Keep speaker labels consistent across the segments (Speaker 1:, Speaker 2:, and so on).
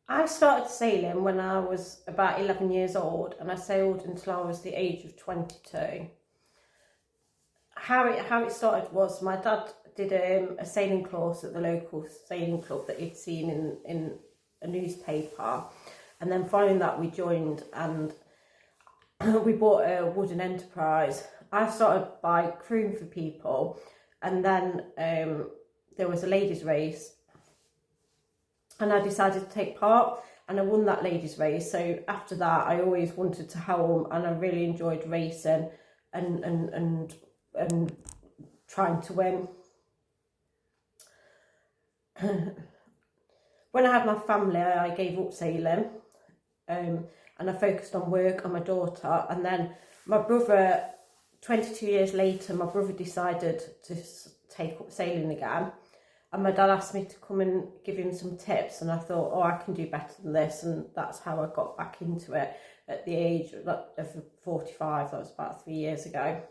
Speaker 1: I started sailing when I was about 11 years old, and I sailed until I was the age of 22. How it started was my dad did a sailing course at the local sailing club that he'd seen in a newspaper, and then following that we joined, and we bought a wooden enterprise. I started by crewing for people, and then there was a ladies race, and I decided to take part, and I won that ladies race. So after that I always wanted to helm, and I really enjoyed racing and trying to win. When I had my family, I gave up sailing, and I focused on work and my daughter. And then my brother, 22 years later, my brother decided to take up sailing again. And my dad asked me to come and give him some tips, and I thought, oh, I can do better than this. And that's how I got back into it at the age of 45. That was about 3 years ago.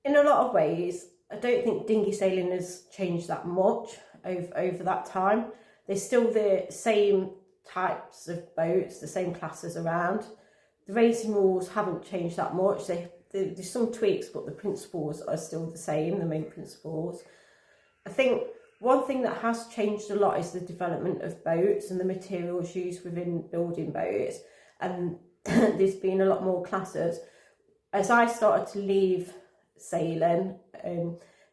Speaker 1: In a lot of ways, I don't think dinghy sailing has changed that much over that time. There's still the same types of boats, the same classes around. The racing rules haven't changed that much. There's some tweaks, but the principles are still the same, the main principles. I think one thing that has changed a lot is the development of boats and the materials used within building boats. And there's been a lot more classes. As I started to leave sailing,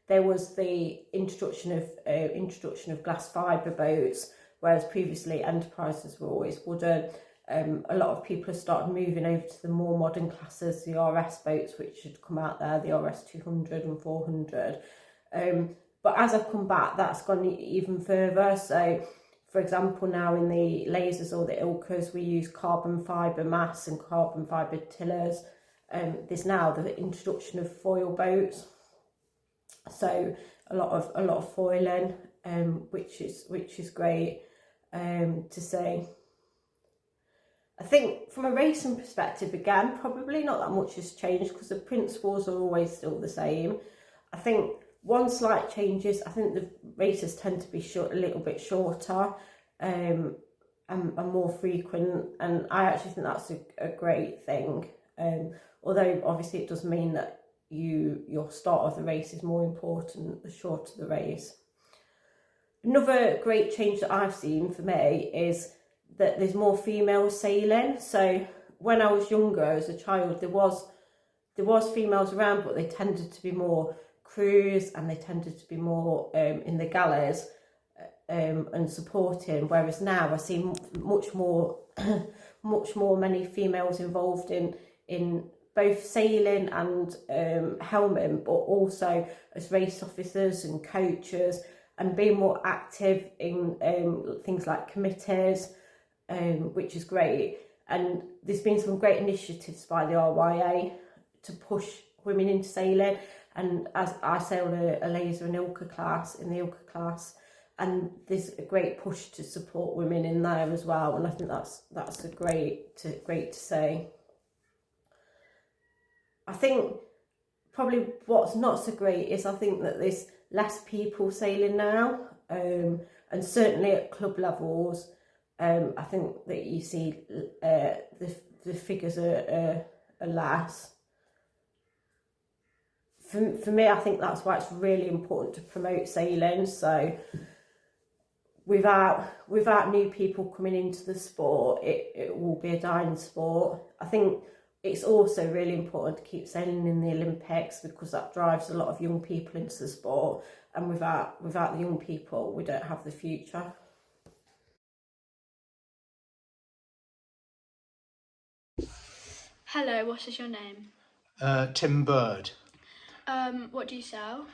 Speaker 1: there was the introduction of glass fibre boats, whereas previously enterprises were always wooden. A lot of people have started moving over to the more modern classes, the RS boats, which had come out there, the RS 200 and 400. But as I've come back, that's gone even further. So, for example, now in the lasers or the ilkas, we use carbon fibre masts and carbon fibre tillers. There's now the introduction of foil boats, so a lot of foiling, which is great to see. I think from a racing perspective, again, probably not that much has changed because the principles are always still the same. I think one slight change is I think the races tend to be a little bit shorter and more frequent, and I actually think that's a great thing. Although obviously it does mean that your start of the race is more important the shorter the race. Another great change that I've seen for me is that there's more female sailing. So when I was younger as a child, there was females around, but they tended to be more crews, and they tended to be more in the galleys and supporting, whereas now I see much more many females involved in both sailing and helming, but also as race officers and coaches, and being more active in things like committees, which is great. And there's been some great initiatives by the RYA to push women into sailing, and as I sailed a laser and ilka class in the ilka class, and there's a great push to support women in there as well, and I think that's a great to see. I think probably what's not so great is I think that there's less people sailing now, and certainly at club levels, I think that you see the figures are less. For me, I think that's why it's really important to promote sailing. So without new people coming into the sport, it will be a dying sport. I think it's also really important to keep sailing in the Olympics, because that drives a lot of young people into the sport, and without the young people, we don't have the future.
Speaker 2: Hello, what is your name?
Speaker 3: Tim Bird.
Speaker 2: What do you sell?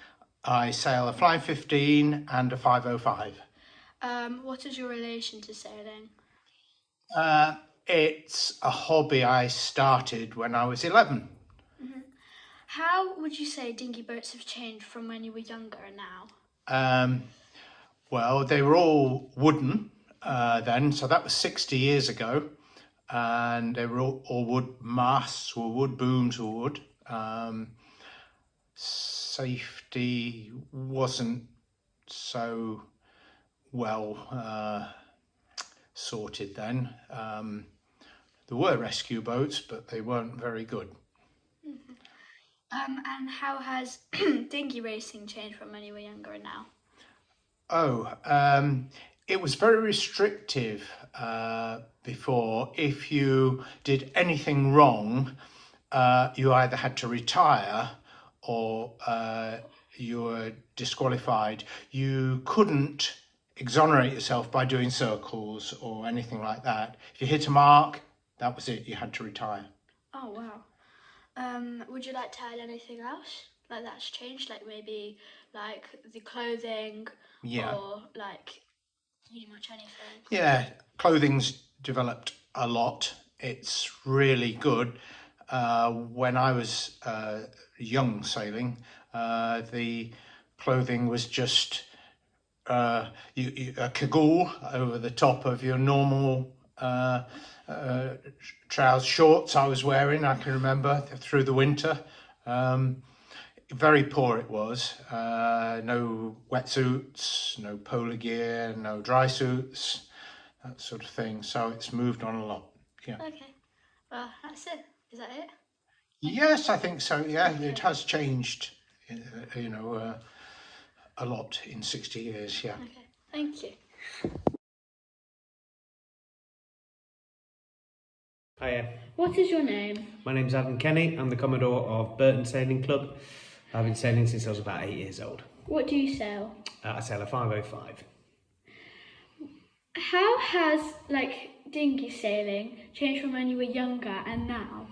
Speaker 3: I sail a Fly 15 and a 505.
Speaker 2: What is your relation to sailing?
Speaker 3: It's a hobby I started when I was 11.
Speaker 2: How would you say dinghy boats have changed from when you were younger and now?
Speaker 3: Well, they were all wooden then, so that was 60 years ago. And they were all wood, masts were wood, booms were wood. Safety wasn't so well sorted then. There were rescue boats, but they weren't very good.
Speaker 2: And how has dinghy racing changed from when you were younger and now?
Speaker 3: It was very restrictive before. If you did anything wrong, you either had to retire or you were disqualified. You couldn't exonerate yourself by doing circles or anything like that. If you hit a mark, that was it. You had to retire.
Speaker 2: Oh wow. Would you like to add anything else? Like that's changed, like maybe like the clothing
Speaker 3: Yeah.
Speaker 2: or like pretty much anything.
Speaker 3: Yeah, clothing's developed a lot. It's really good. When I was young sailing, the clothing was just a cagoule over the top of your normal trousers, shorts I was wearing, I can remember, through the winter. Very poor it was. No wetsuits, no polar gear, no dry suits, that sort of thing. So it's moved on a lot. Yeah.
Speaker 2: Okay. Well, that's it. Is that it?
Speaker 3: Yes, I think so. Yeah, it has changed, you know, a lot in 60 years. Yeah.
Speaker 2: Okay. Thank you.
Speaker 4: Hiya,
Speaker 2: What is your name?
Speaker 4: my name's Adam Kenny. I'm the Commodore of Burton Sailing Club. I've been sailing since I was about 8 years old.
Speaker 2: What do you sail?
Speaker 4: I sail a 505.
Speaker 2: How has like dinghy sailing changed from when you were younger and now?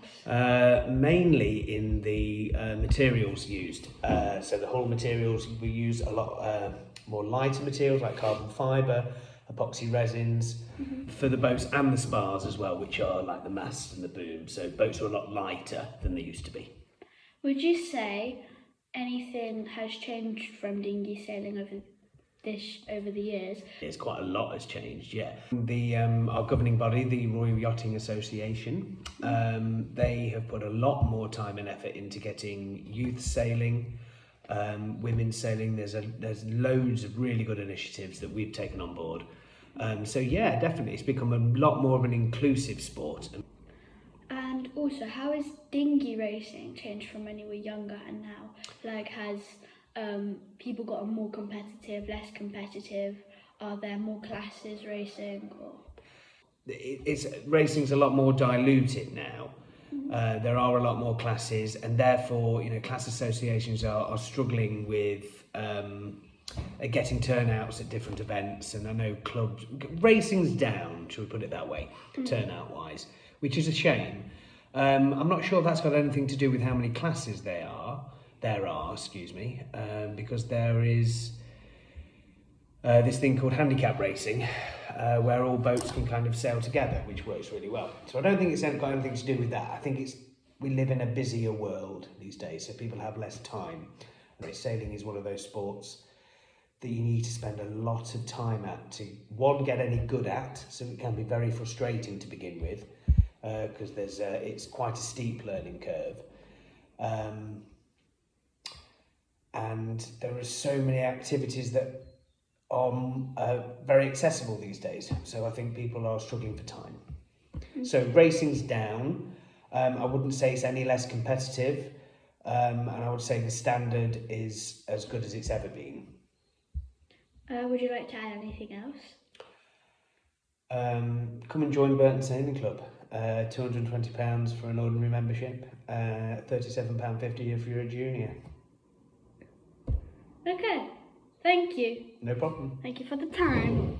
Speaker 4: Mainly in the materials used. So the hull materials, we use a lot more lighter materials like carbon fibre, epoxy resins, for the boats and the spars as well, which are like the masts and the boom. So boats are a lot lighter than they used to be.
Speaker 2: Would you say anything has changed from dinghy sailing over the years?
Speaker 4: It's quite a lot has changed, yeah. The our governing body, the Royal Yachting Association, they have put a lot more time and effort into getting youth sailing, women's sailing. There's loads of really good initiatives that we've taken on board. So yeah, definitely, it's become a lot more of an inclusive sport.
Speaker 2: And also, how has dinghy racing changed from when you were younger and now? Like, has people gotten more competitive, less competitive? Are there more classes racing? Or
Speaker 4: Racing's a lot more diluted now. There are a lot more classes, and therefore, you know, class associations are struggling with getting turnouts at different events. And I know racing's down, shall we put it that way, turnout-wise, which is a shame. I'm not sure if that's got anything to do with how many classes there are, because there is this thing called handicap racing, where all boats can kind of sail together, which works really well. So I don't think it's got anything to do with that. I think we live in a busier world these days, so people have less time. Sailing is one of those sports that you need to spend a lot of time at to, one, get any good at, so it can be very frustrating to begin with, because it's quite a steep learning curve. And there are so many activities that are very accessible these days. So I think people are struggling for time. So racing's down. I wouldn't say it's any less competitive. And I would say the standard is as good as it's ever been.
Speaker 2: would you like to add anything else?
Speaker 4: Come and join Burton Sailing Club. £220 for an ordinary membership, £37.50 if you're a junior.
Speaker 2: Okay, thank you.
Speaker 4: No problem.
Speaker 2: Thank you for the time.